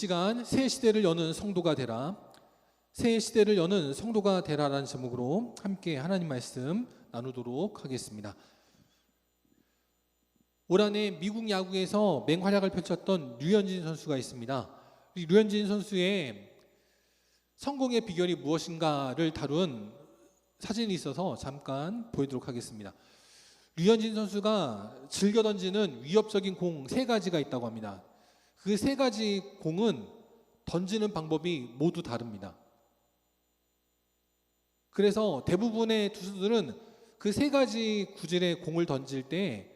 시간 새 시대를 여는 성도가 되라, 새 시대를 여는 성도가 되라라는 제목으로 함께 하나님 말씀 나누도록 하겠습니다. 올 한해 미국 야구에서 맹활약을 펼쳤던 류현진 선수가 있습니다. 이 류현진 선수의 성공의 비결이 무엇인가를 다룬 사진이 있어서 잠깐 보여드리도록 하겠습니다. 류현진 선수가 즐겨 던지는 위협적인 공 3가지가 있다고 합니다. 그 3가지 공은 던지는 방법이 모두 다릅니다. 그래서 대부분의 투수들은 그 3가지 구질의 공을 던질 때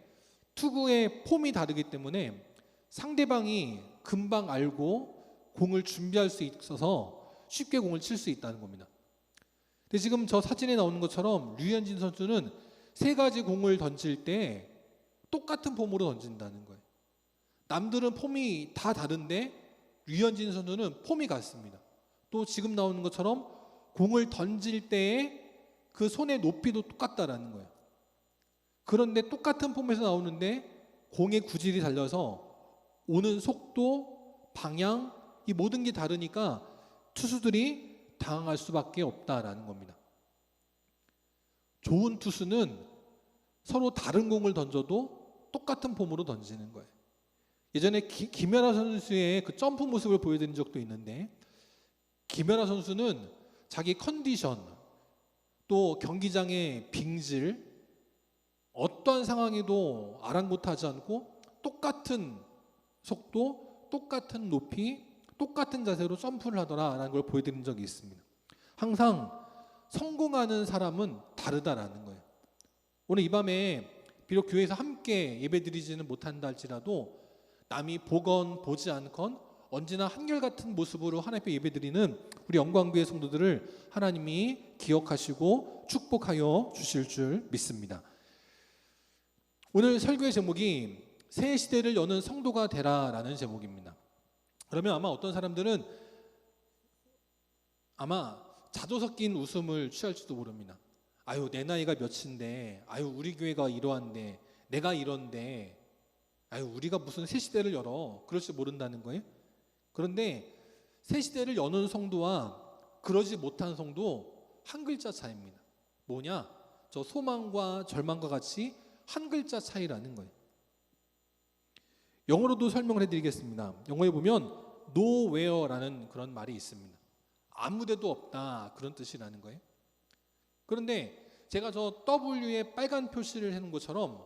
투구의 폼이 다르기 때문에 상대방이 금방 알고 공을 준비할 수 있어서 쉽게 공을 칠 수 있다는 겁니다. 근데 지금 저 사진에 나오는 것처럼 류현진 선수는 3가지 공을 던질 때 똑같은 폼으로 던진다는 거예요. 남들은 폼이 다 다른데 류현진 선수는 폼이 같습니다. 또 지금 나오는 것처럼 공을 던질 때의 그 손의 높이도 똑같다라는 거예요. 그런데 똑같은 폼에서 나오는데 공의 구질이 달려서 오는 속도, 방향, 이 모든 게 다르니까 투수들이 당황할 수밖에 없다라는 겁니다. 좋은 투수는 서로 다른 공을 던져도 똑같은 폼으로 던지는 거예요. 예전에 김연아 선수의 그 점프 모습을 보여드린 적도 있는데, 김연아 선수는 자기 컨디션, 또 경기장의 빙질, 어떠한 상황에도 아랑곳하지 않고 똑같은 속도, 똑같은 높이, 똑같은 자세로 점프를 하더라라는 걸 보여드린 적이 있습니다. 항상 성공하는 사람은 다르다라는 거예요. 오늘 이 밤에 비록 교회에서 함께 예배드리지는 못한다 할지라도 남이 보건 보지 않건 언제나 한결같은 모습으로 하나님 앞에 예배드리는 우리 영광교회 성도들을 하나님이 기억하시고 축복하여 주실 줄 믿습니다. 오늘 설교의 제목이 새 시대를 여는 성도가 되라라는 제목입니다. 그러면 아마 어떤 사람들은 아마 자조 섞인 웃음을 취할지도 모릅니다. 아유, 내 나이가 몇인데, 아유, 우리 교회가 이러한데, 내가 이런데, 아유, 우리가 무슨 새 시대를 열어, 그럴지 모른다는 거예요. 그런데 새 시대를 여는 성도와 그러지 못한 성도 한 글자 차이입니다. 뭐냐? 저 소망과 절망과 같이 한 글자 차이라는 거예요. 영어로도 설명을 해드리겠습니다. 영어에 보면 nowhere라는 그런 말이 있습니다. 아무데도 없다, 그런 뜻이라는 거예요. 그런데 제가 저 W에 빨간 표시를 해놓은 것처럼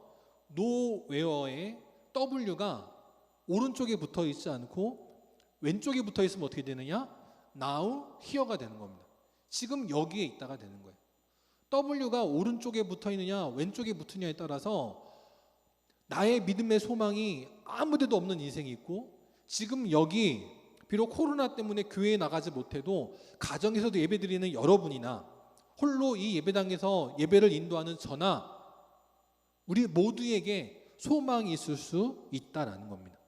nowhere의 W가 오른쪽에 붙어 있지 않고 왼쪽에 붙어 있으면 어떻게 되느냐? Now, here가 되는 겁니다. 지금 여기에 있다가 되는 거예요. W가 오른쪽에 붙어 있느냐 왼쪽에 붙느냐에 따라서 나의 믿음의 소망이 아무데도 없는 인생이 있고, 지금 여기 비록 코로나 때문에 교회에 나가지 못해도 가정에서도 예배드리는 여러분이나 홀로 이 예배당에서 예배를 인도하는 저나 우리 모두에게 소망이 있을 수 있다라는 겁니다.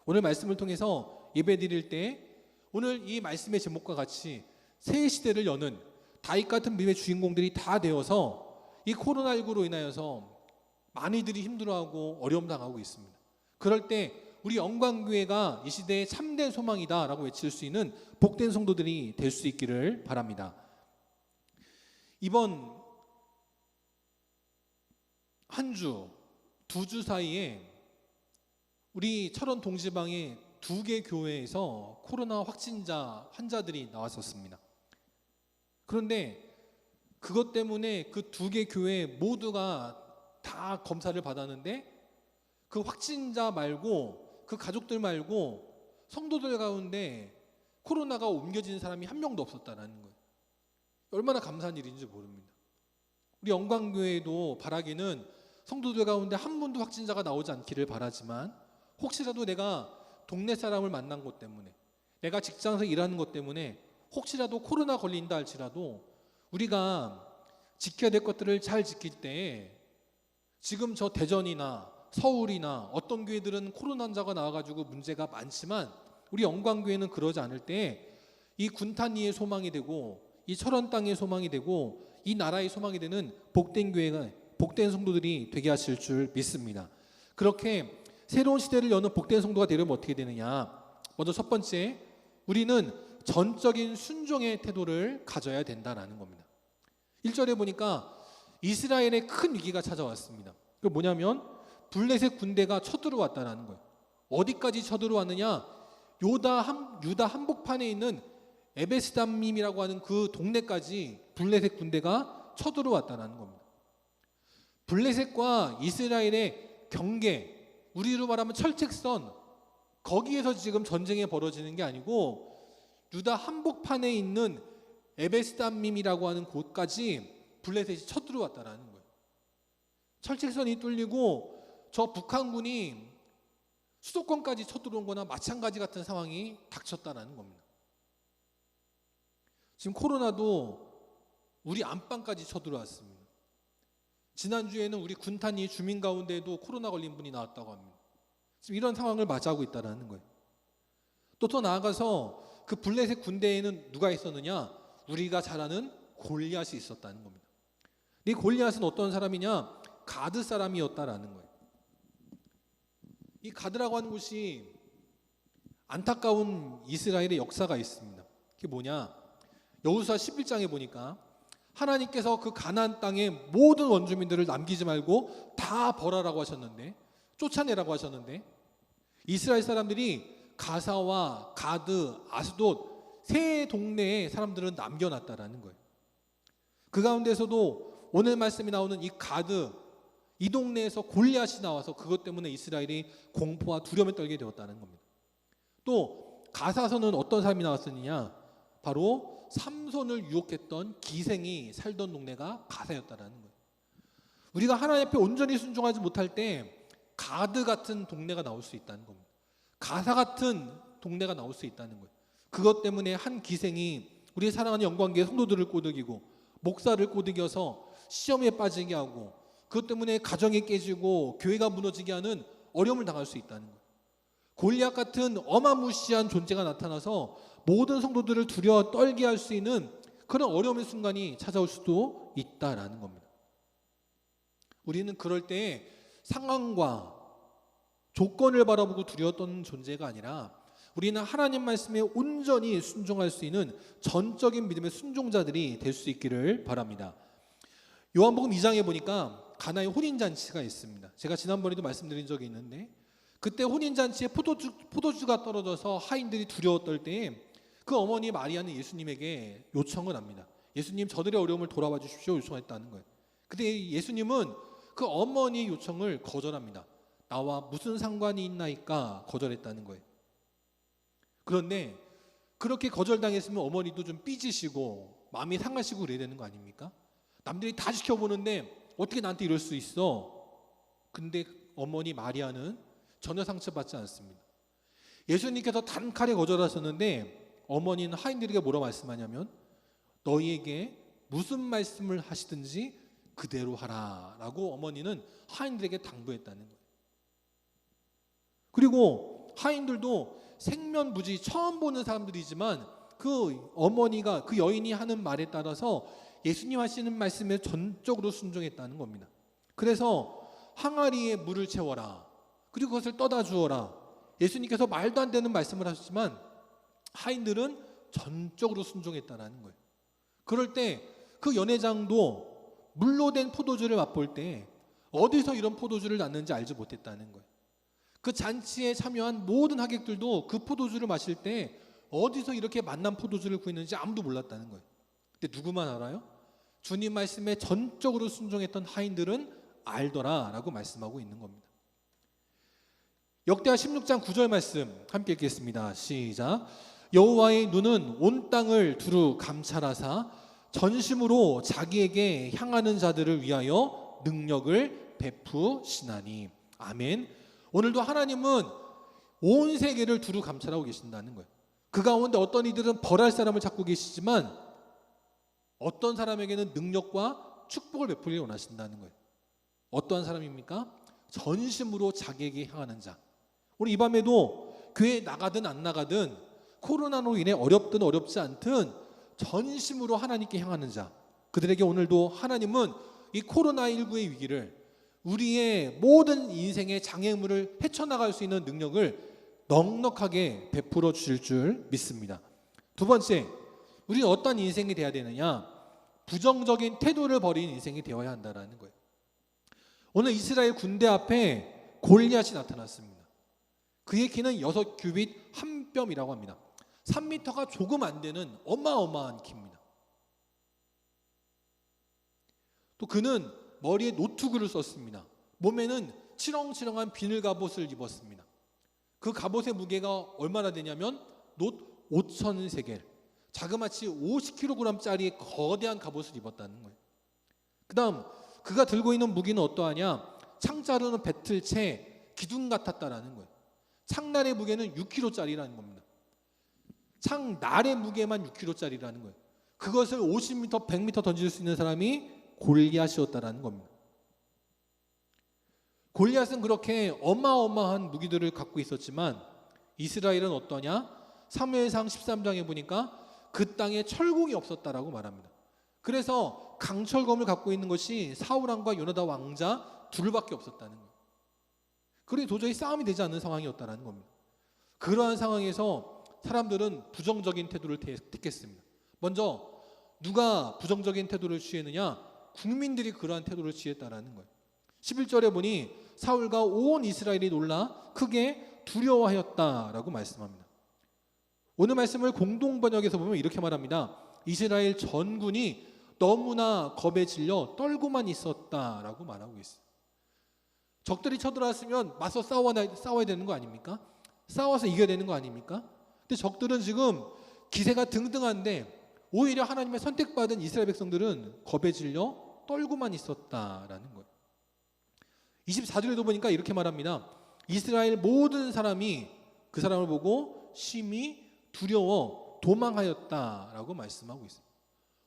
오늘 말씀을 통해서 예배드릴 때 오늘 이 말씀의 제목과 같이 새 시대를 여는 다윗 같은 믿음의 주인공들이 다 되어서 이 코로나19로 인하여서 많이들이 힘들어하고 어려움 당하고 있습니다. 그럴 때 우리 영광교회가 이 시대의 참된 소망이다 라고 외칠 수 있는 복된 성도들이 될 수 있기를 바랍니다. 이번 한 주, 2주 사이에 우리 철원 동지방의 2개 교회에서 코로나 확진자 환자들이 나왔었습니다. 그런데 그것 때문에 그 2개 교회 모두가 다 검사를 받았는데 그 확진자 말고 그 가족들 말고 성도들 가운데 코로나가 옮겨진 사람이 한 명도 없었다는 거예요. 얼마나 감사한 일인지 모릅니다. 우리 영광교회도 바라기는 성도들 가운데 한 분도 확진자가 나오지 않기를 바라지만, 혹시라도 내가 동네 사람을 만난 것 때문에, 내가 직장에서 일하는 것 때문에 혹시라도 코로나 걸린다 할지라도 우리가 지켜야 될 것들을 잘 지킬 때, 지금 저 대전이나 서울이나 어떤 교회들은 코로나 환자가 나와가지고 문제가 많지만 우리 영광교회는 그러지 않을 때 이 군탄리의 소망이 되고 이 철원 땅의 소망이 되고 이 나라의 소망이 되는 복된 교회가, 복된 성도들이 되게 하실 줄 믿습니다. 그렇게 새로운 시대를 여는 복된 성도가 되려면 어떻게 되느냐? 먼저 첫 번째, 우리는 전적인 순종의 태도를 가져야 된다라는 겁니다. 1절에 보니까 이스라엘의 큰 위기가 찾아왔습니다. 그 뭐냐면 블레셋 군대가 쳐들어왔다라는 거예요. 어디까지 쳐들어왔느냐? 유다 한복판에 있는 에베스담밈이라고 하는 그 동네까지 블레셋 군대가 쳐들어왔다는 겁니다. 블레셋과 이스라엘의 경계, 우리로 말하면 철책선, 거기에서 지금 전쟁이 벌어지는 게 아니고 유다 한복판에 있는 에베스담밈이라고 하는 곳까지 블레셋이 쳐들어왔다는 거예요. 철책선이 뚫리고 저 북한군이 수도권까지 쳐들어온 거나 마찬가지 같은 상황이 닥쳤다는 겁니다. 지금 코로나도 우리 안방까지 쳐들어왔습니다. 지난주에는 우리 군탄이 주민 가운데에도 코로나 걸린 분이 나왔다고 합니다. 지금 이런 상황을 맞이하고 있다는 거예요. 또 더 나아가서 그 블레셋 군대에는 누가 있었느냐? 우리가 잘 아는 골리앗이 있었다는 겁니다. 이 골리앗은 어떤 사람이냐? 가드 사람이었다라는 거예요. 이 가드라고 하는 곳이 안타까운 이스라엘의 역사가 있습니다. 그게 뭐냐? 여호수아 11장에 보니까 하나님께서 그 가나안 땅의 모든 원주민들을 남기지 말고 다 벌하라고 하셨는데, 쫓아내라고 하셨는데, 이스라엘 사람들이 가사와 가드, 아스돗 세 동네의 사람들은 남겨놨다라는 거예요. 그 가운데서도 오늘 말씀이 나오는 이 가드, 이 동네에서 골리앗이 나와서 그것 때문에 이스라엘이 공포와 두려움에 떨게 되었다는 겁니다. 또 가사서는 어떤 사람이 나왔느냐? 바로 삼손을 유혹했던 기생이 살던 동네가 가사였다는 거예요. 우리가 하나님 앞에 온전히 순종하지 못할 때 가드 같은 동네가 나올 수 있다는 겁니다. 가사 같은 동네가 나올 수 있다는 거예요. 그것 때문에 한 기생이 우리의 사랑하는 영광교회 성도들을 꼬드기고 목사를 꼬드겨서 시험에 빠지게 하고 그것 때문에 가정이 깨지고 교회가 무너지게 하는 어려움을 당할 수 있다는 거예요. 골리앗 같은 어마무시한 존재가 나타나서 모든 성도들을 두려워 떨게 할 수 있는 그런 어려움의 순간이 찾아올 수도 있다라는 겁니다. 우리는 그럴 때 상황과 조건을 바라보고 두려웠던 존재가 아니라 우리는 하나님 말씀에 온전히 순종할 수 있는 전적인 믿음의 순종자들이 될 수 있기를 바랍니다. 요한복음 2장에 보니까 가나의 혼인잔치가 있습니다. 제가 지난번에도 말씀드린 적이 있는데 그때 혼인잔치에 포도주가 떨어져서 하인들이 두려워 떨 때에 그 어머니 마리아는 예수님에게 요청을 합니다. 예수님, 저들의 어려움을 돌아봐 주십시오 요청했다는 거예요. 근데 예수님은 그 어머니의 요청을 거절합니다. 나와 무슨 상관이 있나이까 거절했다는 거예요. 그런데 그렇게 거절당했으면 어머니도 좀 삐지시고 마음이 상하시고 그래야 되는 거 아닙니까? 남들이 다 지켜보는데 어떻게 나한테 이럴 수 있어? 근데 어머니 마리아는 전혀 상처받지 않습니다. 예수님께서 단칼에 거절하셨는데 어머니는 하인들에게 뭐라 말씀하냐면 너희에게 무슨 말씀을 하시든지 그대로 하라 라고 어머니는 하인들에게 당부했다는 거예요. 그리고 하인들도 생면부지 처음 보는 사람들이지만 그 어머니가 그 여인이 하는 말에 따라서 예수님 하시는 말씀에 전적으로 순종했다는 겁니다. 그래서 항아리에 물을 채워라. 그리고 그것을 떠다 주어라. 예수님께서 말도 안 되는 말씀을 하셨지만 하인들은 전적으로 순종했다는 거예요. 그럴 때 그 연회장도 물로 된 포도주를 맛볼 때 어디서 이런 포도주를 낳는지 알지 못했다는 거예요. 그 잔치에 참여한 모든 하객들도 그 포도주를 마실 때 어디서 이렇게 맛난 포도주를 구했는지 아무도 몰랐다는 거예요. 근데 누구만 알아요? 주님 말씀에 전적으로 순종했던 하인들은 알더라라고 말씀하고 있는 겁니다. 역대하 16장 9절 말씀 함께 읽겠습니다. 시작. 여호와의 눈은 온 땅을 두루 감찰하사 전심으로 자기에게 향하는 자들을 위하여 능력을 베푸시나니. 아멘. 오늘도 하나님은 온 세계를 두루 감찰하고 계신다는 거예요. 그 가운데 어떤 이들은 벌할 사람을 찾고 계시지만 어떤 사람에게는 능력과 축복을 베풀기 원하신다는 거예요. 어떠한 사람입니까? 전심으로 자기에게 향하는 자. 우리 이 밤에도 교회에 나가든 안 나가든 코로나로 인해 어렵든 어렵지 않든 전심으로 하나님께 향하는 자, 그들에게 오늘도 하나님은 이 코로나19의 위기를 우리의 모든 인생의 장애물을 헤쳐나갈 수 있는 능력을 넉넉하게 베풀어 주실 줄 믿습니다. 두 번째, 우리는 어떤 인생이 되어야 되느냐? 부정적인 태도를 버린 인생이 되어야 한다는 거예요. 오늘 이스라엘 군대 앞에 골리앗이 나타났습니다. 그의 키는 6규빗 한 뼘이라고 합니다. 3m가 조금 안 되는 어마어마한 키입니다. 또 그는 머리에 노투구를 썼습니다. 몸에는 치렁치렁한 비늘 갑옷을 입었습니다. 그 갑옷의 무게가 얼마나 되냐면 놋 5,000세겔, 자그마치 50kg짜리 거대한 갑옷을 입었다는 거예요. 그 다음 그가 들고 있는 무기는 어떠하냐? 창자루는 배틀채 기둥 같았다라는 거예요. 창날의 무게는 6kg짜리라는 겁니다. 창날의 무게만 6kg짜리라는 거예요. 그것을 50m, 100m 던질 수 있는 사람이 골리앗이었다라는 겁니다. 골리앗은 그렇게 어마어마한 무기들을 갖고 있었지만 이스라엘은 어떠냐? 사무엘상 13장에 보니까 그 땅에 철공이 없었다라고 말합니다. 그래서 강철검을 갖고 있는 것이 사울왕과 요나단 왕자 둘밖에 없었다는 거예요. 그래 도저히 싸움이 되지 않는 상황이었다는 겁니다. 그러한 상황에서 사람들은 부정적인 태도를 택했습니다. 먼저 누가 부정적인 태도를 취했느냐? 국민들이 그러한 태도를 취했다는 거예요. 11절에 보니 사울과 온 이스라엘이 놀라 크게 두려워하였다라고 말씀합니다. 오늘 말씀을 공동번역에서 보면 이렇게 말합니다. 이스라엘 전군이 너무나 겁에 질려 떨고만 있었다라고 말하고 있어요. 적들이 쳐들어왔으면 맞서 싸워야 되는 거 아닙니까? 싸워서 이겨야 되는 거 아닙니까? 근데 적들은 지금 기세가 등등한데 오히려 하나님의 선택받은 이스라엘 백성들은 겁에 질려 떨고만 있었다라는 거예요. 24절에도 보니까 이렇게 말합니다. 이스라엘 모든 사람이 그 사람을 보고 심히 두려워 도망하였다라고 말씀하고 있어요.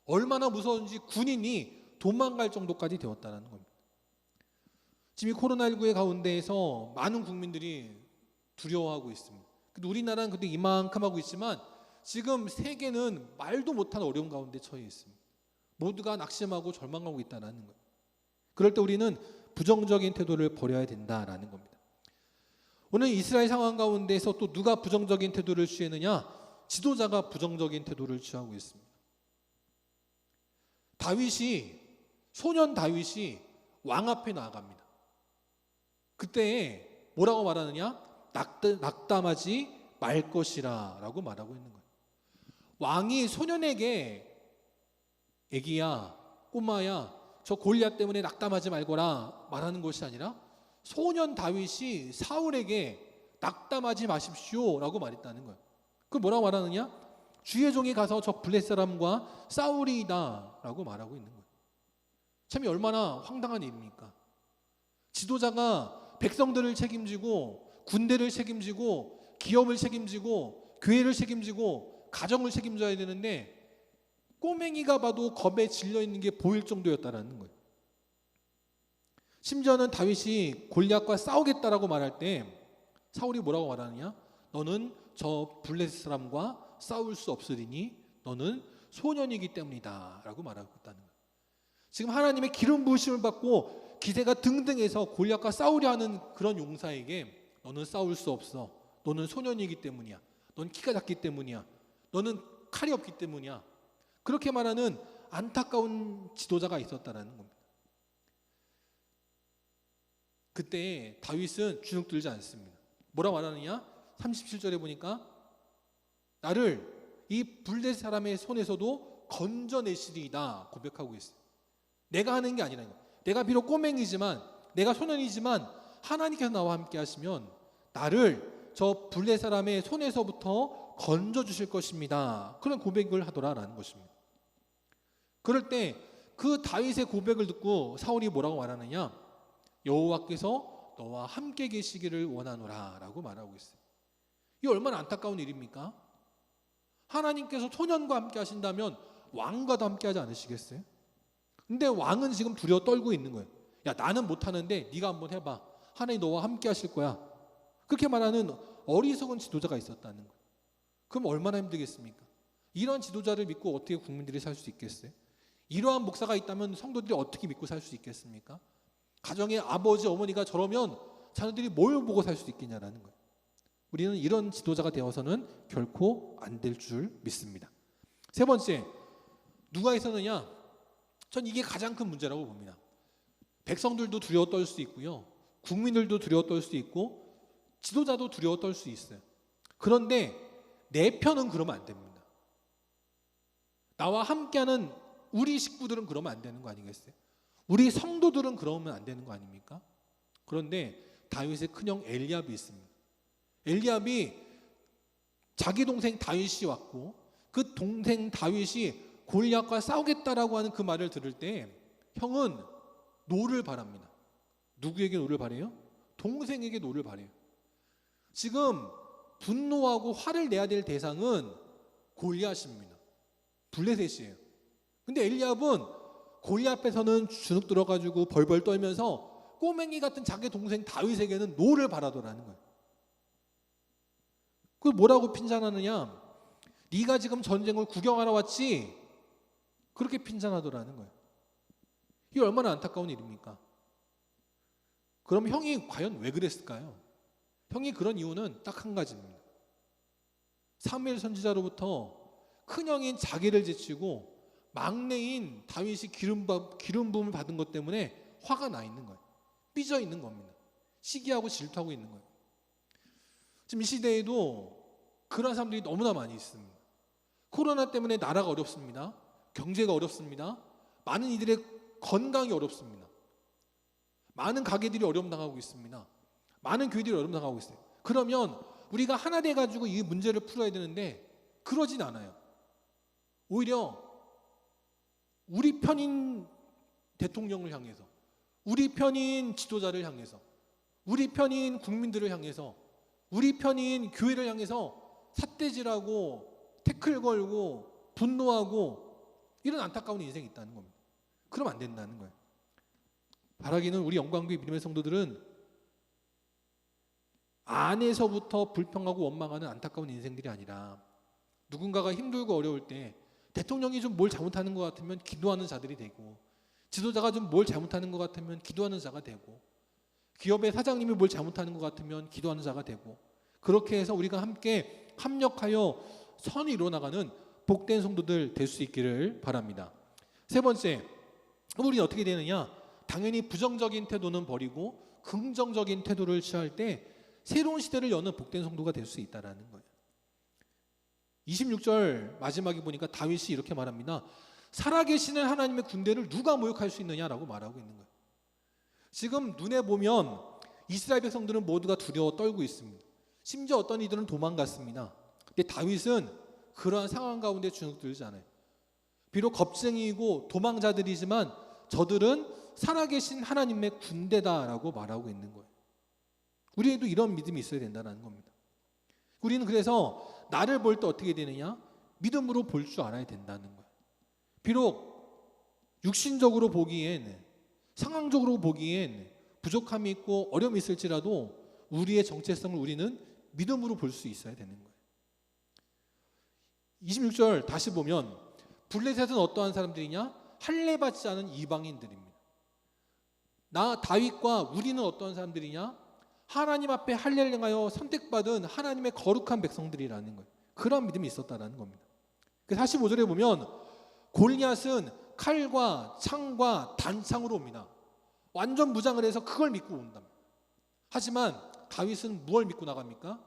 얼마나 무서운지 군인이 도망갈 정도까지 되었다는 겁니다. 지금 코로나19의 가운데에서 많은 국민들이 두려워하고 있습니다. 근데 우리나라는 근데 이만큼 하고 있지만 지금 세계는 말도 못하는 어려운 가운데 처해 있습니다. 모두가 낙심하고 절망하고 있다는 거예요. 그럴 때 우리는 부정적인 태도를 버려야 된다라는 겁니다. 오늘 이스라엘 상황 가운데에서 또 누가 부정적인 태도를 취했느냐? 지도자가 부정적인 태도를 취하고 있습니다. 소년 다윗이 왕 앞에 나아갑니다. 그때 뭐라고 말하느냐? 낙담하지 말 것이라 라고 말하고 있는 거예요. 왕이 소년에게 애기야, 꼬마야, 저 골리앗 때문에 낙담하지 말거라 말하는 것이 아니라 소년 다윗이 사울에게 낙담하지 마십시오 라고 말했다는 거예요. 그 뭐라고 말하느냐? 주의 종이 가서 저 블레 사람과 싸우리이다 라고 말하고 있는 거예요. 참 얼마나 황당한 일입니까? 지도자가 백성들을 책임지고 군대를 책임지고 기업을 책임지고 교회를 책임지고 가정을 책임져야 되는데 꼬맹이가 봐도 겁에 질려 있는 게 보일 정도였다라는 거예요. 심지어는 다윗이 골리앗과 싸우겠다라고 말할 때 사울이 뭐라고 말하느냐? 너는 저 블레셋 사람과 싸울 수 없으리니 너는 소년이기 때문이다 라고 말하고 있다는 거예요. 지금 하나님의 기름 부으심을 받고 기세가 등등해서 골리앗과 싸우려 하는 그런 용사에게 너는 싸울 수 없어. 너는 소년이기 때문이야. 넌 키가 작기 때문이야. 너는 칼이 없기 때문이야. 그렇게 말하는 안타까운 지도자가 있었다는 겁니다. 그때 다윗은 주눅들지 않습니다. 뭐라 말하느냐? 37절에 보니까 나를 이 블레셋 사람의 손에서도 건져내시리이다 고백하고 있어요. 내가 하는 게 아니라 내가 비록 꼬맹이지만 내가 소년이지만 하나님께서 나와 함께 하시면 나를 저 블레셋 사람의 손에서부터 건져주실 것입니다. 그런 고백을 하더라라는 것입니다. 그럴 때 그 다윗의 고백을 듣고 사울이 뭐라고 말하느냐? 여호와께서 너와 함께 계시기를 원하노라 라고 말하고 있어요. 이게 얼마나 안타까운 일입니까? 하나님께서 소년과 함께 하신다면 왕과도 함께 하지 않으시겠어요? 근데 왕은 지금 두려워 떨고 있는 거예요. 야, 나는 못하는데 네가 한번 해봐. 하나님 너와 함께 하실 거야. 그렇게 말하는 어리석은 지도자가 있었다는 거예요. 그럼 얼마나 힘들겠습니까? 이런 지도자를 믿고 어떻게 국민들이 살 수 있겠어요? 이러한 목사가 있다면 성도들이 어떻게 믿고 살 수 있겠습니까? 가정의 아버지, 어머니가 저러면 자녀들이 뭘 보고 살 수 있겠냐라는 거예요. 우리는 이런 지도자가 되어서는 결코 안 될 줄 믿습니다. 세 번째, 누가 있었느냐? 전 이게 가장 큰 문제라고 봅니다. 백성들도 두려워 떨 수 있고요, 국민들도 두려워 떨 수 있고, 지도자도 두려워 떨 수 있어요. 그런데 내 편은 그러면 안 됩니다. 나와 함께하는 우리 식구들은 그러면 안 되는 거 아니겠어요? 우리 성도들은 그러면 안 되는 거 아닙니까? 그런데 다윗의 큰형 엘리압이 있습니다. 엘리압이 자기 동생 다윗이 왔고, 그 동생 다윗이 골리앗과 싸우겠다라고 하는 그 말을 들을 때 형은 노를 바랍니다. 누구에게 노를 바래요? 동생에게 노를 바래요. 지금 분노하고 화를 내야 될 대상은 골리앗입니다. 블레셋이에요. 근데 엘리압은 골리앗 앞에서는 주눅 들어가지고 벌벌 떨면서 꼬맹이 같은 자기 동생 다윗에게는 노를 바라더라는 거예요. 그걸 뭐라고 핀잔하느냐? 네가 지금 전쟁을 구경하러 왔지? 그렇게 핀잔하더라는 거예요. 이게 얼마나 안타까운 일입니까? 그럼 형이 과연 왜 그랬을까요? 형이 그런 이유는 딱 한 가지입니다. 사무엘 선지자로부터 큰형인 자기를 제치고 막내인 다윗이 기름 부음을 받은 것 때문에 화가 나 있는 거예요. 삐져 있는 겁니다. 시기하고 질투하고 있는 거예요. 지금 이 시대에도 그런 사람들이 너무나 많이 있습니다. 코로나 때문에 나라가 어렵습니다. 경제가 어렵습니다. 많은 이들의 건강이 어렵습니다. 많은 가게들이 어려움 당하고 있습니다. 많은 교회들이 어려움 당하고 있어요. 그러면 우리가 하나 돼가지고 이 문제를 풀어야 되는데 그러진 않아요. 오히려 우리 편인 대통령을 향해서, 우리 편인 지도자를 향해서, 우리 편인 국민들을 향해서, 우리 편인 교회를 향해서 삿대질하고 태클 걸고 분노하고 이런 안타까운 인생이 있다는 겁니다. 그러면 안 된다는 거예요. 바라기는 우리 영광교회 믿음의 성도들은 안에서부터 불평하고 원망하는 안타까운 인생들이 아니라 누군가가 힘들고 어려울 때 대통령이 좀 뭘 잘못하는 것 같으면 기도하는 자들이 되고, 지도자가 좀 뭘 잘못하는 것 같으면 기도하는 자가 되고, 기업의 사장님이 뭘 잘못하는 것 같으면 기도하는 자가 되고, 그렇게 해서 우리가 함께 합력하여 선이 이루어나가는 복된 성도들 될 수 있기를 바랍니다. 세 번째, 우리는 어떻게 되느냐? 당연히 부정적인 태도는 버리고 긍정적인 태도를 취할 때 새로운 시대를 여는 복된 성도가 될 수 있다는 거예요. 26절 마지막에 보니까 다윗이 이렇게 말합니다. 살아계시는 하나님의 군대를 누가 모욕할 수 있느냐라고 말하고 있는 거예요. 지금 눈에 보면 이스라엘 백성들은 모두가 두려워 떨고 있습니다. 심지어 어떤 이들은 도망갔습니다. 근데 다윗은 그러한 상황 가운데 주눅들지 않아요. 비록 겁쟁이이고 도망자들이지만 저들은 살아계신 하나님의 군대다라고 말하고 있는 거예요. 우리에도 이런 믿음이 있어야 된다는 겁니다. 우리는 그래서 나를 볼 때 어떻게 되느냐? 믿음으로 볼 줄 알아야 된다는 거예요. 비록 육신적으로 보기엔, 상황적으로 보기엔 부족함이 있고 어려움이 있을지라도 우리의 정체성을 우리는 믿음으로 볼 수 있어야 되는 거예요. 26절 다시 보면 블레셋은 어떠한 사람들이냐? 할례받지 않은 이방인들입니다. 나 다윗과 우리는 어떠한 사람들이냐? 하나님 앞에 할례를 행하여 선택받은 하나님의 거룩한 백성들이라는 거예요. 그런 믿음이 있었다는 겁니다. 45절에 보면 골리앗은 칼과 창과 단창으로 옵니다. 완전 무장을 해서 그걸 믿고 온다. 하지만 다윗은 무엇을 믿고 나갑니까?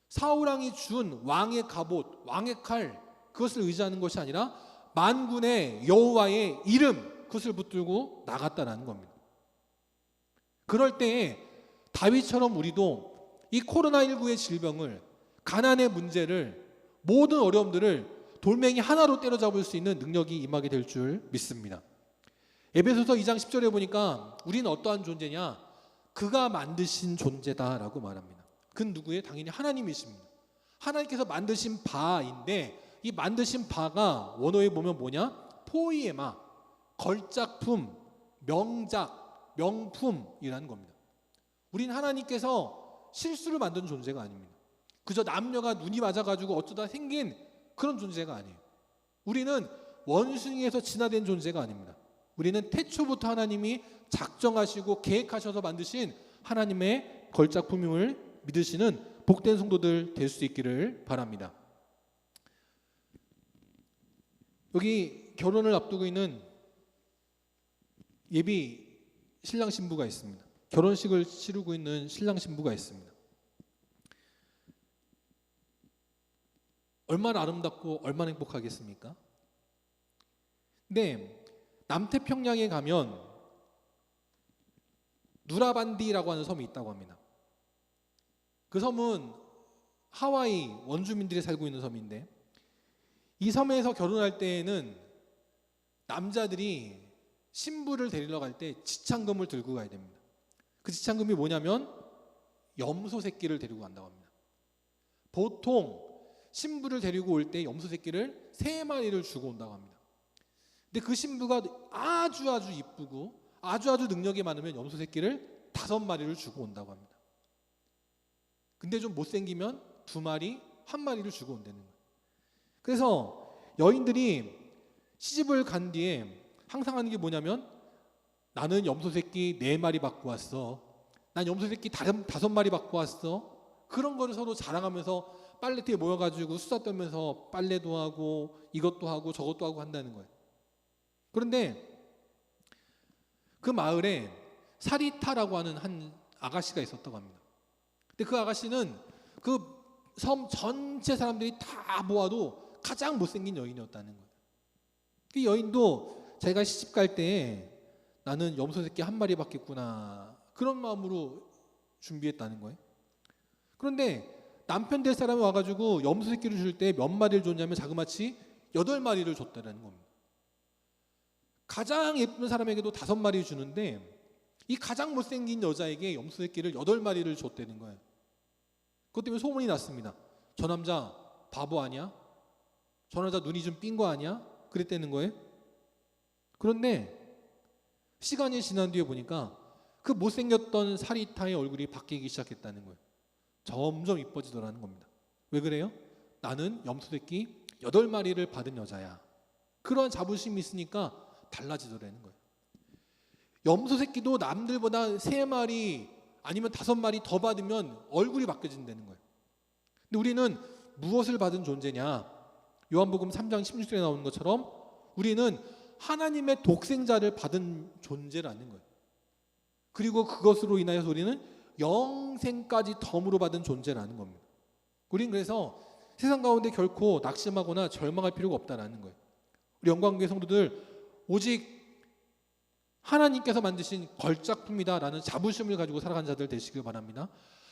사울왕이 준 왕의 갑옷, 왕의 칼, 그것을 의지하는 것이 아니라 만군의 여호와의 이름, 그것을 붙들고 나갔다는 겁니다. 그럴 때에 다윗처럼 우리도 이 코로나19의 질병을, 가난의 문제를, 모든 어려움들을 돌멩이 하나로 때려잡을 수 있는 능력이 임하게 될 줄 믿습니다. 에베소서 2장 10절에 보니까 우리는 어떠한 존재냐? 그가 만드신 존재다라고 말합니다. 그는 누구예요? 당연히 하나님이십니다. 하나님께서 만드신 바인데 이 만드신 바가 원어에 보면 뭐냐? 포이에마, 걸작품, 명작, 명품이라는 겁니다. 우리는 하나님께서 실수를 만든 존재가 아닙니다. 그저 남녀가 눈이 맞아가지고 어쩌다 생긴 그런 존재가 아니에요. 우리는 원숭이에서 진화된 존재가 아닙니다. 우리는 태초부터 하나님이 작정하시고 계획하셔서 만드신 하나님의 걸작품임을 믿으시는 복된 성도들 될 수 있기를 바랍니다. 여기 결혼을 앞두고 있는 예비 신랑 신부가 있습니다. 결혼식을 치르고 있는 신랑 신부가 있습니다. 얼마나 아름답고 얼마나 행복하겠습니까? 근데 남태평양에 가면 누라반디라고 하는 섬이 있다고 합니다. 그 섬은 하와이 원주민들이 살고 있는 섬인데, 이 섬에서 결혼할 때에는 남자들이 신부를 데리러 갈 때 지창금을 들고 가야 됩니다. 그 지창금이 뭐냐면 염소 새끼를 데리고 간다고 합니다. 보통 신부를 데리고 올 때 염소 새끼를 3마리를 주고 온다고 합니다. 근데 그 신부가 아주 이쁘고 아주 능력이 많으면 염소 새끼를 5마리를 주고 온다고 합니다. 근데 좀 못생기면 2마리, 1마리를 주고 온다는 거예요. 그래서 여인들이 시집을 간 뒤에 항상 하는 게 뭐냐면, 나는 염소 새끼 4마리 받고 왔어, 난 염소 새끼 5마리 받고 왔어, 그런 거를 서로 자랑하면서 빨래터에 모여가지고 수다 떨면서 빨래도 하고 이것도 하고 저것도 하고 한다는 거예요. 그런데 그 마을에 사리타라고 하는 한 아가씨가 있었다고 합니다. 근데 그 아가씨는 그 섬 전체 사람들이 다 모아도 가장 못생긴 여인이었다는 거예요. 그 여인도 자기가 시집 갈 때 나는 염소 새끼 1마리 받겠구나, 그런 마음으로 준비했다는 거예요. 그런데 남편 될 사람이 와가지고 염소 새끼를 줄 때 몇 마리를 줬냐면 자그마치 8마리를 줬다는 겁니다. 가장 예쁜 사람에게도 5마리 주는데 이 가장 못생긴 여자에게 염소 새끼를 8마리를 줬다는 거예요. 그것 때문에 소문이 났습니다. 저 남자 바보 아니야? 저 남자 눈이 좀 삔 거 아니야? 그랬다는 거예요. 그런데 시간이 지난 뒤에 보니까 그 못생겼던 사리타의 얼굴이 바뀌기 시작했다는 거예요. 점점 이뻐지더라는 겁니다. 왜 그래요? 나는 염소 새끼 8마리를 받은 여자야. 그런 자부심이 있으니까 달라지더라는 거예요. 염소 새끼도 남들보다 3마리 아니면 5마리 더 받으면 얼굴이 바뀌어진다는 거예요. 근데 우리는 무엇을 받은 존재냐? 요한복음 3장 16절에 나오는 것처럼 우리는 하나님의 독생자를 받은 존재라는 거예요. 그리고 그것으로 인하여서 우리는 영생까지 덤으로 받은 존재라는 겁니다. 우리는 그래서 세상 가운데 결코 낙심하거나 절망할 필요가 없다는 거예요. 우리 영광교회 성도들, 오직 하나님께서 만드신 걸작품이다라는 자부심을 가지고 살아가는 자들 되시길 바랍니다.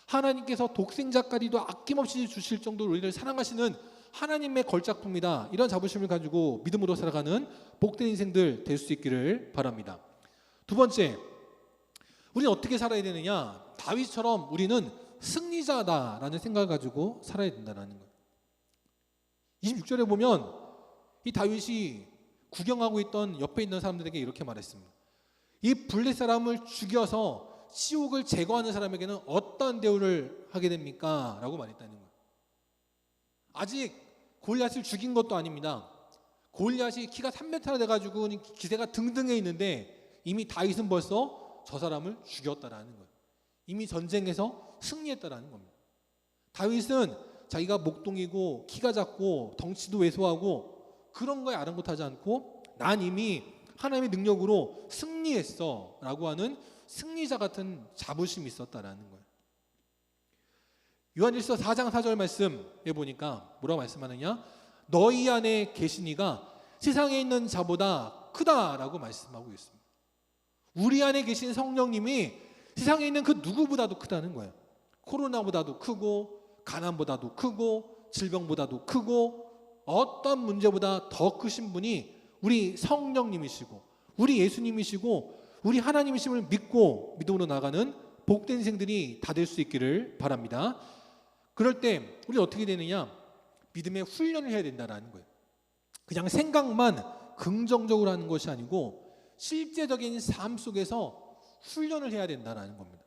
하나님께서 독생자까지도 아낌없이 주실 정도로 우리를 사랑하시는 하나님의 걸작품이다, 이런 자부심을 가지고 믿음으로 살아가는 복된 인생들 될 수 있기를 바랍니다. 두 번째, 우리는 어떻게 살아야 되느냐? 다윗처럼 우리는 승리자다라는 생각을 가지고 살아야 된다는 거예요. 26절에 보면 이 다윗이 구경하고 있던 옆에 있는 사람들에게 이렇게 말했습니다. 이 블레 사람을 죽여서 시옥을 제거하는 사람에게는 어떤 대우를 하게 됩니까? 라고 말했다는 거예요. 아직 골리앗을 죽인 것도 아닙니다. 골리앗이 키가 3m나 돼가지고 기세가 등등해 있는데 이미 다윗은 벌써 저 사람을 죽였다라는 거예요. 이미 전쟁에서 승리했다라는 겁니다. 다윗은 자기가 목동이고 키가 작고 덩치도 왜소하고 그런 거에 아랑곳하지 않고 난 이미 하나님의 능력으로 승리했어 라고 하는 승리자 같은 자부심이 있었다라는 거예요. 요한일서 4장 4절 말씀에 보니까 뭐라고 말씀하느냐? 너희 안에 계신 이가 세상에 있는 자보다 크다라고 말씀하고 있습니다. 우리 안에 계신 성령님이 세상에 있는 그 누구보다도 크다는 거예요. 코로나보다도 크고 가난보다도 크고 질병보다도 크고 어떤 문제보다 더 크신 분이 우리 성령님이시고 우리 예수님이시고 우리 하나님이심을 믿고 믿음으로 나가는 복된 인생들이 다 될 수 있기를 바랍니다. 그럴 때 우리 어떻게 되느냐? 믿음의 훈련을 해야 된다는 거예요. 그냥 생각만 긍정적으로 하는 것이 아니고 실제적인 삶 속에서 훈련을 해야 된다는 겁니다.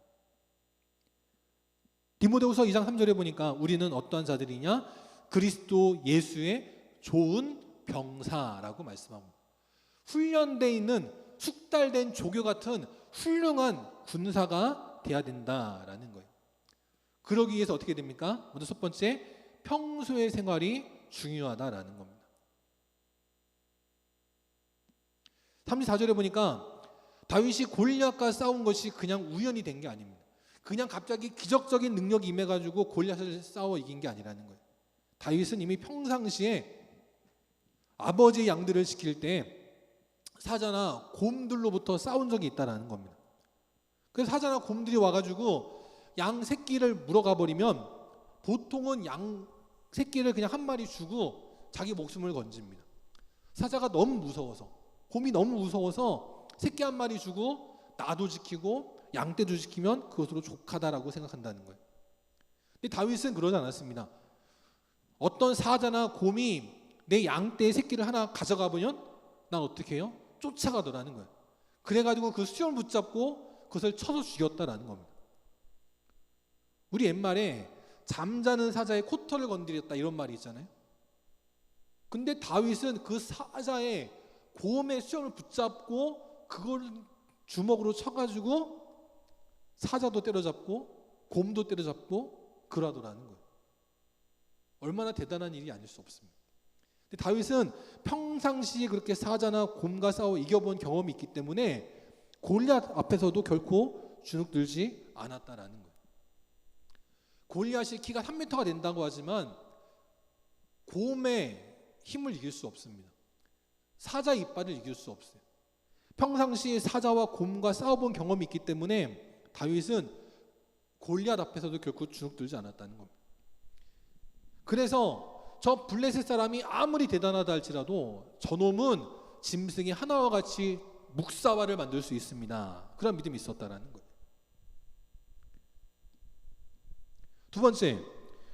디모데후서 2장 3절에 보니까 우리는 어떠한 자들이냐? 그리스도 예수의 좋은 병사라고 말씀합니다. 훈련되어 있는 숙달된 조교 같은 훌륭한 군사가 돼야 된다라는 거예요. 그러기 위해서 어떻게 됩니까? 먼저 첫 번째, 평소의 생활이 중요하다라는 겁니다. 34절에 보니까 다윗이 골리앗과 싸운 것이 그냥 우연이 된 게 아닙니다. 그냥 갑자기 기적적인 능력이 임해가지고 골리앗을 싸워 이긴 게 아니라는 거예요. 다윗은 이미 평상시에 아버지의 양들을 지킬 때 사자나 곰들로부터 싸운 적이 있다라는 겁니다. 그래서 사자나 곰들이 와가지고 양 새끼를 물어가 버리면 보통은 양 새끼를 그냥 한 마리 주고 자기 목숨을 건집니다. 사자가 너무 무서워서, 곰이 너무 무서워서 새끼 한 마리 주고 나도 지키고 양떼도 지키면 그것으로 족하다라고 생각한다는 거예요. 근데 다윗은 그러지 않았습니다. 어떤 사자나 곰이 내 양떼의 새끼를 하나 가져가 보면 난 어떻게 해요? 쫓아가더라는 거예요. 그래가지고 그 수염을 붙잡고 그것을 쳐서 죽였다라는 겁니다. 우리 옛말에 잠자는 사자의 코털을 건드렸다 이런 말이 있잖아요. 근데 다윗은 그 사자의 곰의 수염을 붙잡고 그걸 주먹으로 쳐가지고 사자도 때려잡고 곰도 때려잡고 그러더라는 거예요. 얼마나 대단한 일이 아닐 수 없습니다. 근데 다윗은 평상시에 그렇게 사자나 곰과 싸워 이겨본 경험이 있기 때문에 골리앗 앞에서도 결코 주눅들지 않았다라는 거예요. 골리앗이 키가 3m가 된다고 하지만 곰의 힘을 이길 수 없습니다. 사자 이빨을 이길 수 없어요. 평상시에 사자와 곰과 싸워본 경험이 있기 때문에 다윗은 골리앗 앞에서도 결코 주눅들지 않았다는 겁니다. 그래서 저 블레셋 사람이 아무리 대단하다 할지라도 저놈은 짐승이 하나와 같이 묵사발을 만들 수 있습니다. 그런 믿음이 있었다라는 거예요. 두 번째,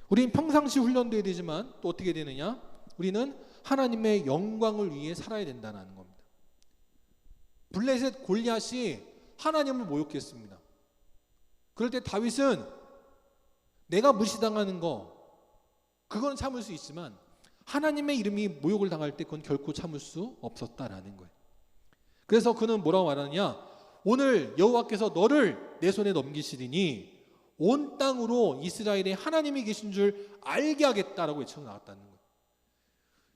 우리는 평상시 훈련돼야 되지만 또 어떻게 되느냐? 우리는 하나님의 영광을 위해 살아야 된다는 겁니다. 블레셋 골리앗이 하나님을 모욕했습니다. 그럴 때 다윗은 내가 무시당하는 거 그건 참을 수 있지만 하나님의 이름이 모욕을 당할 때 그건 결코 참을 수 없었다라는 거예요. 그래서 그는 뭐라고 말하느냐? 오늘 여호와께서 너를 내 손에 넘기시리니 온 땅으로 이스라엘에 하나님이 계신 줄 알게 하겠다라고 외쳐 나갔다는 거예요.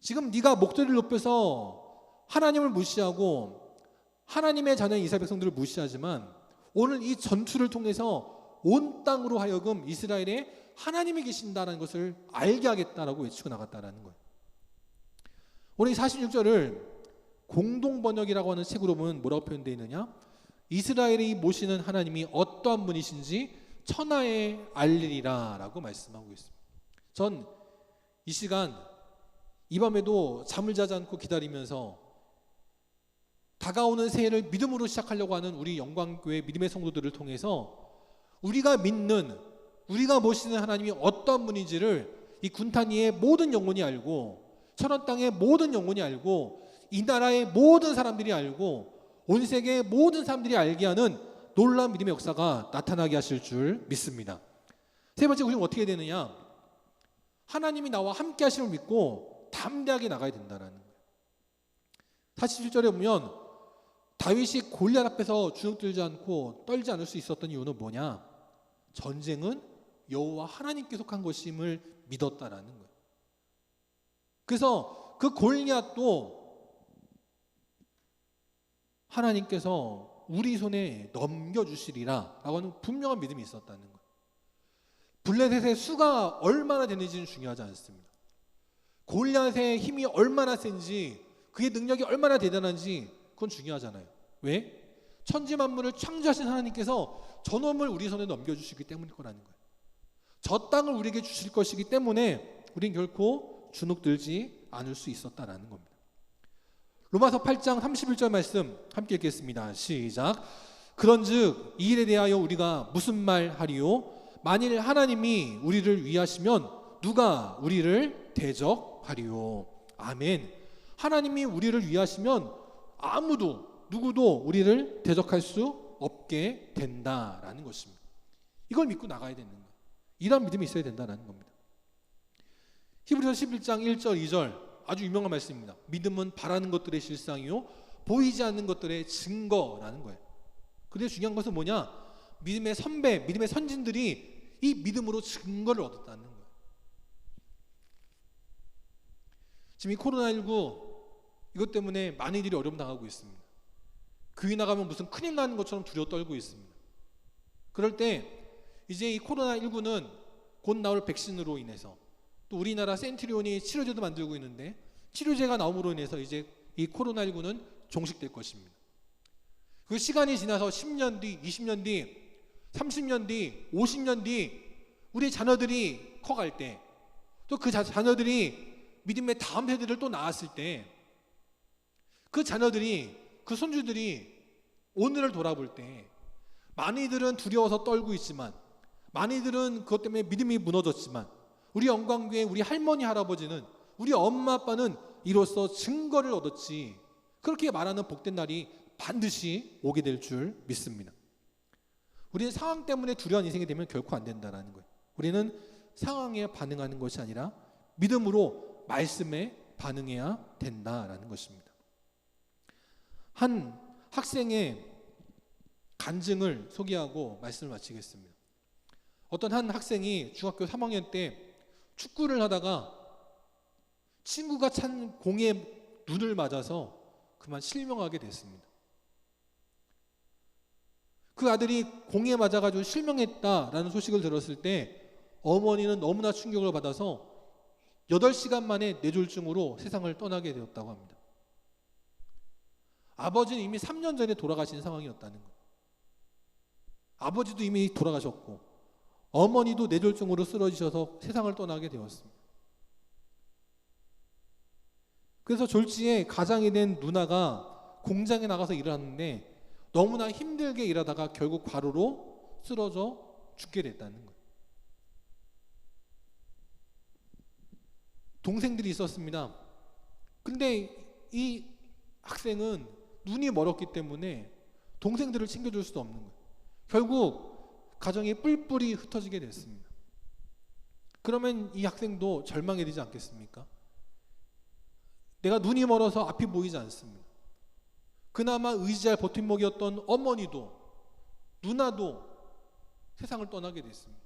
지금 네가 목소리를 높여서 하나님을 무시하고 하나님의 자녀인 이스라엘 백성들을 무시하지만 오늘 이 전투를 통해서 온 땅으로 하여금 이스라엘에 하나님이 계신다는 것을 알게 하겠다라고 외치고 나갔다라는 거예요. 오늘 이 46절을 공동번역이라고 하는 책으로 보면 뭐라고 표현되어 있느냐? 이스라엘이 모시는 하나님이 어떠한 분이신지 천하에 알리리라 라고 말씀하고 있습니다. 전 이 시간 이 밤에도 잠을 자지 않고 기다리면서 다가오는 새해를 믿음으로 시작하려고 하는 우리 영광교회 믿음의 성도들을 통해서 우리가 믿는, 우리가 모시는 하나님이 어떤 분인지를 이 군탄위의 모든 영혼이 알고 천원 땅의 모든 영혼이 알고 이 나라의 모든 사람들이 알고 온 세계의 모든 사람들이 알게 하는 놀라운 믿음의 역사가 나타나게 하실 줄 믿습니다. 세 번째, 우리는 어떻게 되느냐? 하나님이 나와 함께 하심을 믿고 담대하게 나가야 된다는 거예요. 47절에 보면 다윗이 골리앗 앞에서 주눅들지 않고 떨지 않을 수 있었던 이유는 뭐냐? 전쟁은 여호와 하나님께 속한 것임을 믿었다라는 거예요. 그래서 그 골리앗도 하나님께서 우리 손에 넘겨주시리라 라고 하는 분명한 믿음이 있었다는 거예요. 블레셋의 수가 얼마나 되는지는 중요하지 않습니다. 골리앗의 힘이 얼마나 센지 그의 능력이 얼마나 대단한지 그건 중요하잖아요. 왜? 천지 만물을 창조하신 하나님께서 저놈을 우리 손에 넘겨주시기 때문일 거라는 거예요. 저 땅을 우리에게 주실 것이기 때문에 우린 결코 주눅들지 않을 수 있었다라는 겁니다. 로마서 8장 31절 말씀 함께 읽겠습니다. 시작. 그런즉 이 일에 대하여 우리가 무슨 말 하리요? 만일 하나님이 우리를 위하시면 누가 우리를 대적하리요? 아멘. 하나님이 우리를 위하시면 아무도 누구도 우리를 대적할 수 없게 된다라는 것입니다. 이걸 믿고 나가야 되는 거예요. 이런 믿음이 있어야 된다는 겁니다. 히브리서 11장 1절 2절 아주 유명한 말씀입니다. 믿음은 바라는 것들의 실상이요 보이지 않는 것들의 증거라는 거예요. 근데 중요한 것은 뭐냐? 믿음의 선배, 믿음의 선진들이 이 믿음으로 증거를 얻었다는 거예요. 지금 이 코로나19 이것 때문에 많은 이들이 어려움 당하고 있습니다. 교회 나가면 무슨 큰일 나는 것처럼 두려워 떨고 있습니다. 그럴 때 이제 이 코로나19는 곧 나올 백신으로 인해서 또 우리나라 센트리온이 치료제도 만들고 있는데 치료제가 나옴으로 인해서 이제 이 코로나19는 종식될 것입니다. 그 시간이 지나서 10년 뒤, 20년 뒤, 30년 뒤, 50년 뒤 우리 자녀들이 커갈 때 또 그 자녀들이 믿음의 다음 세대를 또 낳았을 때 그 자녀들이 그 손주들이 오늘을 돌아볼 때 많이들은 두려워서 떨고 있지만 많이들은 그것 때문에 믿음이 무너졌지만 우리 영광교회 우리 할머니 할아버지는 우리 엄마 아빠는 이로써 증거를 얻었지 그렇게 말하는 복된 날이 반드시 오게 될 줄 믿습니다. 우리는 상황 때문에 두려운 인생이 되면 결코 안 된다는 거예요. 우리는 상황에 반응하는 것이 아니라 믿음으로 말씀에 반응해야 된다라는 것입니다. 한 학생의 간증을 소개하고 말씀을 마치겠습니다. 어떤 한 학생이 중학교 3학년 때 축구를 하다가 친구가 찬 공에 눈을 맞아서 그만 실명하게 됐습니다. 그 아들이 공에 맞아가지고 실명했다라는 소식을 들었을 때 어머니는 너무나 충격을 받아서 8시간 만에 뇌졸중으로 세상을 떠나게 되었다고 합니다. 아버지는 이미 3년 전에 돌아가신 상황이었다는 거예요. 아버지도 이미 돌아가셨고 어머니도 뇌졸중으로 쓰러지셔서 세상을 떠나게 되었습니다. 그래서 졸지에 가장이 된 누나가 공장에 나가서 일을 하는데 너무나 힘들게 일하다가 결국 과로로 쓰러져 죽게 됐다는 거예요. 동생들이 있었습니다. 근데 이 학생은 눈이 멀었기 때문에 동생들을 챙겨줄 수도 없는 거예요. 결국 가정이 뿔뿔이 흩어지게 됐습니다. 그러면 이 학생도 절망이 되지 않겠습니까? 내가 눈이 멀어서 앞이 보이지 않습니다. 그나마 의지할 버팀목이었던 어머니도 누나도 세상을 떠나게 됐습니다.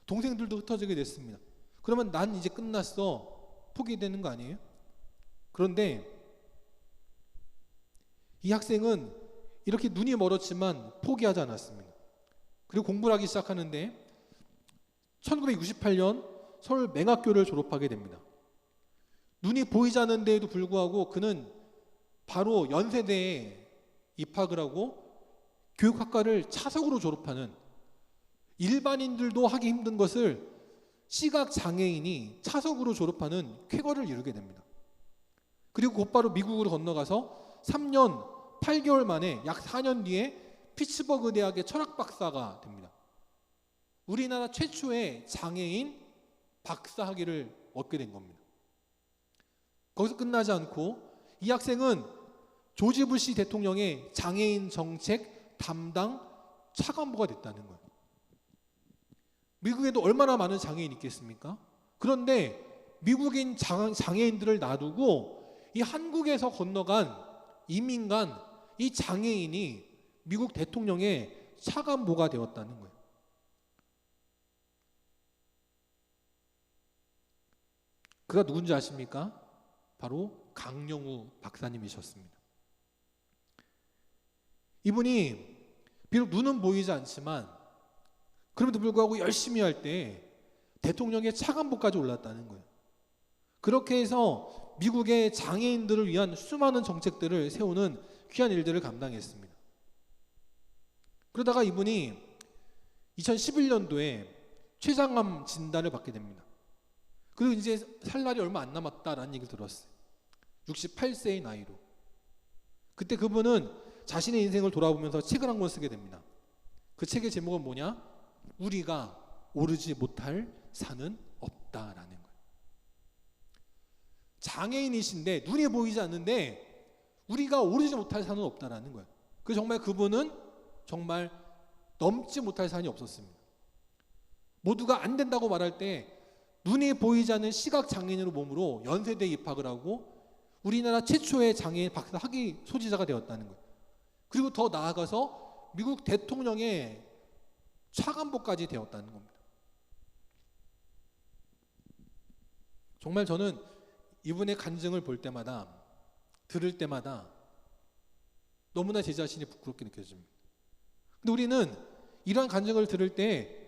동생들도 흩어지게 됐습니다. 그러면 난 이제 끝났어. 포기되는 거 아니에요? 그런데 이 학생은 이렇게 눈이 멀었지만 포기하지 않았습니다. 그리고 공부를 하기 시작하는데 1968년 서울 맹학교를 졸업하게 됩니다. 눈이 보이지 않는 데에도 불구하고 그는 바로 연세대에 입학을 하고 교육학과를 차석으로 졸업하는 일반인들도 하기 힘든 것을 시각장애인이 차석으로 졸업하는 쾌거를 이루게 됩니다. 그리고 곧바로 미국으로 건너가서 3년 8개월 만에 약 4년 뒤에 피츠버그 대학의 철학 박사가 됩니다. 우리나라 최초의 장애인 박사 학위를 얻게 된 겁니다. 거기서 끝나지 않고 이 학생은 조지 부시 대통령의 장애인 정책 담당 차관보가 됐다는 거예요. 미국에도 얼마나 많은 장애인이 있겠습니까? 그런데 미국인 장애인들을 놔두고 이 한국에서 건너간 이민간 이 장애인이 미국 대통령의 차관보가 되었다는 거예요. 그가 누군지 아십니까? 바로 강영우 박사님이셨습니다. 이분이 비록 눈은 보이지 않지만 그럼에도 불구하고 열심히 할 때 대통령의 차관보까지 올랐다는 거예요. 그렇게 해서 미국의 장애인들을 위한 수많은 정책들을 세우는 귀한 일들을 감당했습니다. 그러다가 이분이 2011년도에 췌장암 진단을 받게 됩니다. 그리고 이제 살 날이 얼마 안 남았다라는 얘기를 들었어요. 68세의 나이로. 그때 그분은 자신의 인생을 돌아보면서 책을 한 권 쓰게 됩니다. 그 책의 제목은 뭐냐? 우리가 오르지 못할 산은 없다라는 거예요. 장애인이신데 눈이 보이지 않는데 우리가 오르지 못할 산은 없다라는 거예요. 그 정말 그분은 정말 넘지 못할 산이 없었습니다. 모두가 안 된다고 말할 때 눈이 보이지 않는 시각장애인으로 몸으로 연세대에 입학을 하고 우리나라 최초의 장애인 박사 학위 소지자가 되었다는 거예요. 그리고 더 나아가서 미국 대통령의 차관보까지 되었다는 겁니다. 정말 저는 이분의 간증을 볼 때마다, 들을 때마다 너무나 제 자신이 부끄럽게 느껴집니다. 근데 우리는 이러한 간증을 들을 때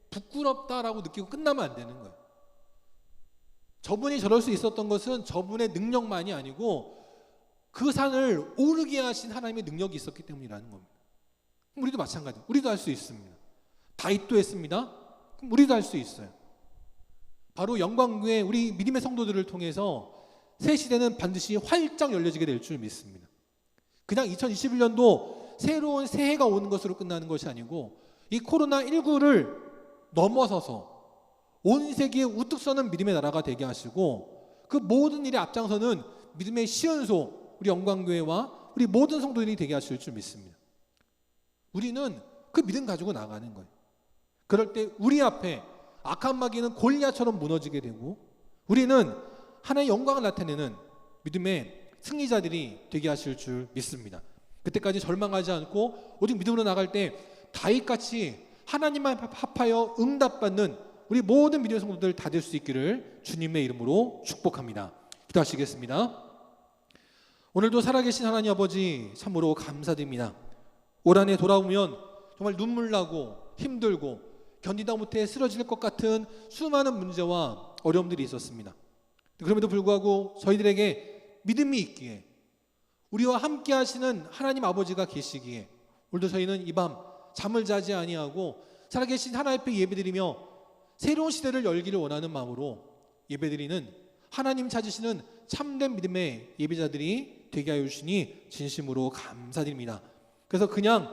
부끄럽다라고 느끼고 끝나면 안 되는 거예요. 저분이 저럴 수 있었던 것은 저분의 능력만이 아니고 그 산을 오르게 하신 하나님의 능력이 있었기 때문이라는 겁니다. 그럼 우리도 마찬가지예요. 우리도 할 수 있습니다. 다윗도 했습니다. 그럼 우리도 할 수 있어요. 바로 영광교회 우리 믿음의 성도들을 통해서 새 시대는 반드시 활짝 열려지게 될 줄 믿습니다. 그냥 2021년도 새로운 새해가 오는 것으로 끝나는 것이 아니고 이 코로나19를 넘어서서 온 세계에 우뚝 서는 믿음의 나라가 되게 하시고 그 모든 일에 앞장서는 믿음의 시연소 우리 영광교회와 우리 모든 성도들이 되게 하실 줄 믿습니다. 우리는 그 믿음 가지고 나가는 거예요. 그럴 때 우리 앞에 악한 마귀는 골리앗처럼 무너지게 되고 우리는 하나님의 영광을 나타내는 믿음의 승리자들이 되게 하실 줄 믿습니다. 그때까지 절망하지 않고 오직 믿음으로 나갈 때 다윗같이 하나님만 합하여 응답받는 우리 모든 믿음의 성도들 다 될 수 있기를 주님의 이름으로 축복합니다. 기도하시겠습니다. 오늘도 살아계신 하나님 아버지 참으로 감사드립니다. 올 한 해 돌아오면 정말 눈물 나고 힘들고 견디다 못해 쓰러질 것 같은 수많은 문제와 어려움들이 있었습니다. 그럼에도 불구하고 저희들에게 믿음이 있기에 우리와 함께 하시는 하나님 아버지가 계시기에 오늘도 저희는 이 밤 잠을 자지 아니하고 살아계신 하나님 앞에 예배드리며 새로운 시대를 열기를 원하는 마음으로 예배드리는 하나님 찾으시는 참된 믿음의 예배자들이 되게 하여 주시니 진심으로 감사드립니다. 그래서 그냥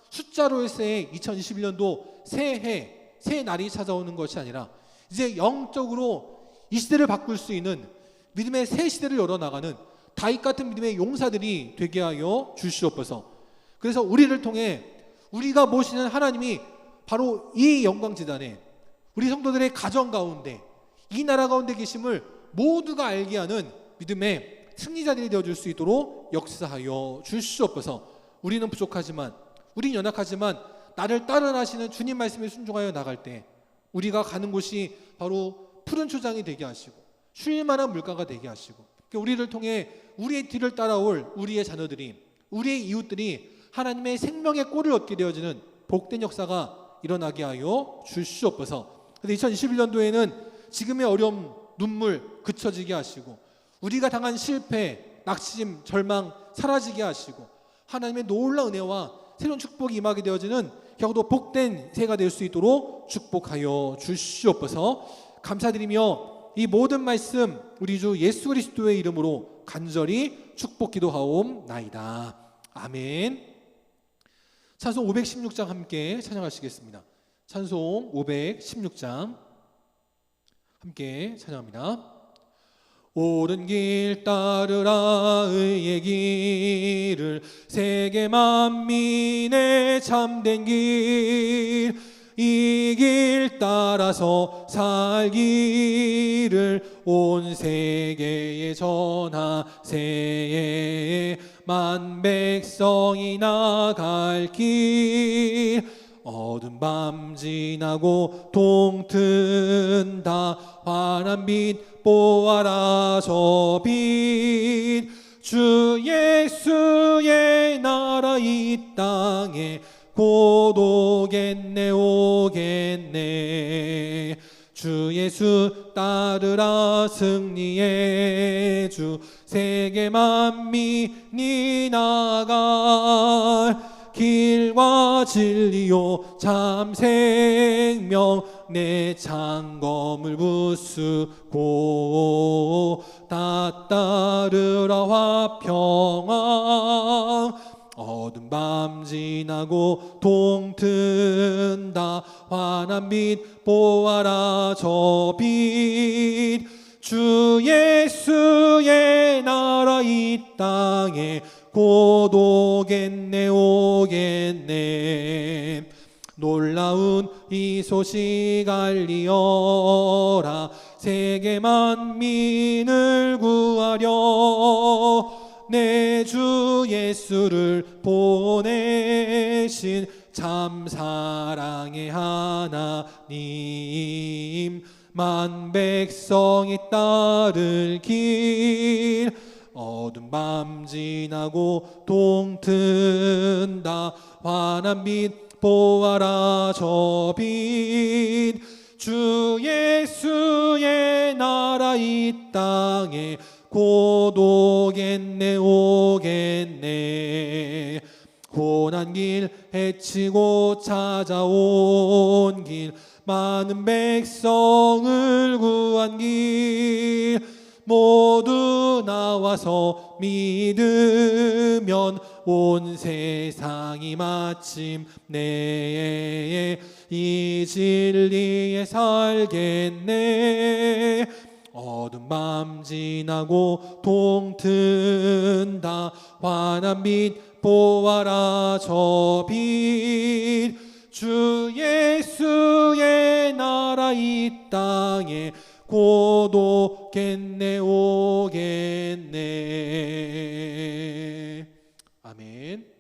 숫자로의 새해 2021년도 새해, 새 날이 찾아오는 것이 아니라 이제 영적으로 이 시대를 바꿀 수 있는 믿음의 새 시대를 열어나가는 다윗 같은 믿음의 용사들이 되게 하여 주시옵소서. 그래서 우리를 통해 우리가 모시는 하나님이 바로 이 영광재단에 우리 성도들의 가정 가운데 이 나라 가운데 계심을 모두가 알게 하는 믿음의 승리자들이 되어줄 수 있도록 역사하여 주시옵소서. 우리는 부족하지만 우리는 연약하지만 나를 따르시는 주님 말씀에 순종하여 나갈 때 우리가 가는 곳이 바로 푸른 초장이 되게 하시고 쉴만한 물가가 되게 하시고 우리를 통해 우리의 뒤를 따라올 우리의 자녀들이 우리의 이웃들이 하나님의 생명의 꼴을 얻게 되어지는 복된 역사가 일어나게 하여 주시옵소서. 그래서 2021년도에는 지금의 어려움, 눈물 그쳐지게 하시고 우리가 당한 실패, 낙심, 절망 사라지게 하시고 하나님의 놀라운 은혜와 새로운 축복이 임하게 되어지는 겨우도 복된 새해가 될 수 있도록 축복하여 주시옵소서. 감사드리며 이 모든 말씀 우리 주 예수 그리스도의 이름으로 간절히 축복 기도하옵나이다. 아멘. 찬송 516장 함께 찬양하시겠습니다. 찬송 516장 함께 찬양합니다. 옳은 길 따르라 의의 길을 세계 만민의 참된 길 이 길 따라서 살기를 온 세계에 전하세 만 백성이 나갈 길 어두운 밤 지나고 동튼다 환한 빛 보아라 저 빛 주 예수의 나라 이 땅에 곧 오겠네 오겠네 주 예수 따르라 승리의 주 세계 만민이 나갈 길과 진리요 참 생명 내 창검을 부수고 다 따르라 화평왕 어두운 밤 지나고 동튼다 환한 빛 보아라 저 빛 주 예수의 나라 이 땅에 곧 오겠네 오겠네 놀라운 이 소식 알리어라 세계 만민을 구하려 내 주 예수를 보내신 참 사랑의 하나님 만 백성이 따를 길 어두운 밤 지나고 동튼다 환한 빛 보아라 저 빛 주 예수의 나라 이 땅에 곧 오겠네 오겠네 고난 길 헤치고 찾아온 길 많은 백성을 구한 길 모두 나와서 믿으면 온 세상이 마침내 이 진리에 살겠네 어두운 밤 지나고 동튼다 환한 빛 보아라 저 빛 주 예수의 나라 이 땅에 곧 오겠네 오겠네 아멘.